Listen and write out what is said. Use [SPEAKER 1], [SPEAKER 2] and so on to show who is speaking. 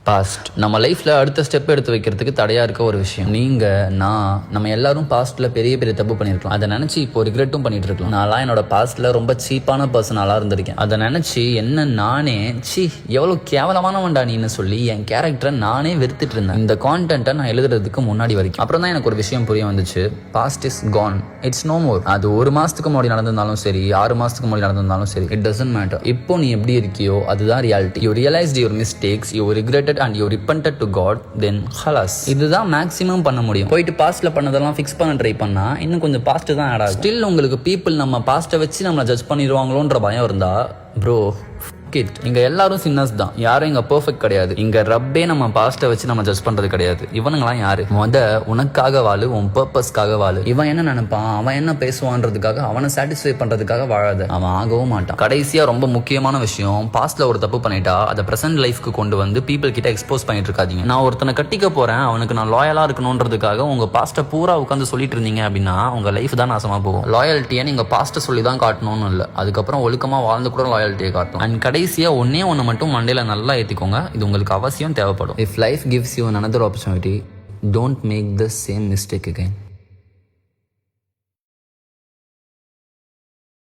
[SPEAKER 1] Past நம்ம லைஃப்ல அடுத்த ஸ்டெப் எடுத்து வைக்கிறதுக்கு தடையா இருக்க ஒரு விஷயம். நீங்க, நான், நம்ம எல்லாரும் பாஸ்ட்ல பெரிய பெரிய தப்பு பண்ணிருக்கலாம். அதை நினைச்சு இப்போ ரிக்ரெட்டும் பண்ணிட்டு இருக்கலாம். நான்லாம் என்னோட பாஸ்ட்ல ரொம்ப சீப்பான பர்சனாலா இருந்திருக்கேன். அதை நினைச்சு என்ன நானே எவ்வளவு கேவலமானவன்டா நீன்னு சொல்லி என் கேரக்டரை நானே வெறுத்துட்டு இருந்தேன். இந்த கான்டென்ட்டை நான் எழுதுறதுக்கு முன்னாடி வரைக்கும். அப்புறம் தான் எனக்கு ஒரு விஷயம் புரிய வந்துச்சு. Past is gone, it's no more. அது 1 மாசத்துக்கு முன்னாடி நடந்திருந்தாலும் சரி, 6 மாசத்துக்கு முன்னாடி நடந்திருந்தாலும் சரி, இட் டசன்ட் மேட்டர். இப்போ நீ எப்படி இருக்கியோ அதுதான் reality. You realised your mistakes, you regretted and you repented to God, then khalas. இதுதான் மேக்ஸிமம் பண்ண முடியும். போயிட்டு பாஸ்ட்ல பண்ணதெல்லாம் ஃபிக்ஸ் பண்ண ட்ரை பண்ணா இன்னும் கொஞ்சம் பாஸ்ட் தான் ஆட் ஆகும். ஸ்டில் உங்களுக்கு பீப்புள் நம்ம பாஸ்ட்டை வச்சு நம்மளை ஜட்ஜ் பண்ணிடுவாங்களோன்ற பயம் இருந்தா ப்ரோ இங்க எல்லாரும் சின்னஸ் தான். யாரும் இங்க பெர்ஃபெக்ட் கிடையாது. இங்க ரப்பே நம்ம பாஸ்ட்டை வச்சு நம்ம ஜட்ஜ் பண்றது கிடையாது. இவனுங்களாம் யாரு? உனக்காக வாழு, உன் பர்பஸ்க்காக வாழு. இவன் என்ன நினைப்பான், அவன் என்ன பேசுவான்றதுக்காக, அவனை சாட்டிஸ்ஃபை பண்றதுக்காக வாழாத. அவன் ஆகவும் மாட்டான். கடைசியா ரொம்ப முக்கியமான விஷயம், பாஸ்ட்ல ஒரு தப்பு பண்ணிட்டா அதை பிரசன்ட் லைஃப்க்கு கொண்டு வந்து பீப்புள் கிட்ட எக்ஸ்போஸ் பண்ணிட்டு இருக்காதீங்க. நான் ஒருத்தனை கட்டிக்க போறேன், அவனுக்கு நான் லாயலா இருக்கணும்ன்றதுக்காக உங்க பாஸ்ட்டை பூரா உட்காந்து சொல்லிட்டு இருந்தீங்க அப்படின்னா உங்க லைஃப் தான் நாசமா போகும். லாயல்ட்டியை நீங்க பாஸ்ட்டை சொல்லி தான் காட்டணும்னு இல்லை, அதுக்கப்புறம் ஒழுக்கமா வாழ்ந்து கூட லாயல்ட்டியை காட்டணும். அண்ட் கடைசியா ஒன்னே மட்டும் மண்டையில நல்லா ஏத்திக்கோங்க, இது உங்களுக்கு அவசியம் தேவைப்படும். If life gives you another opportunity, don't make the same mistake again.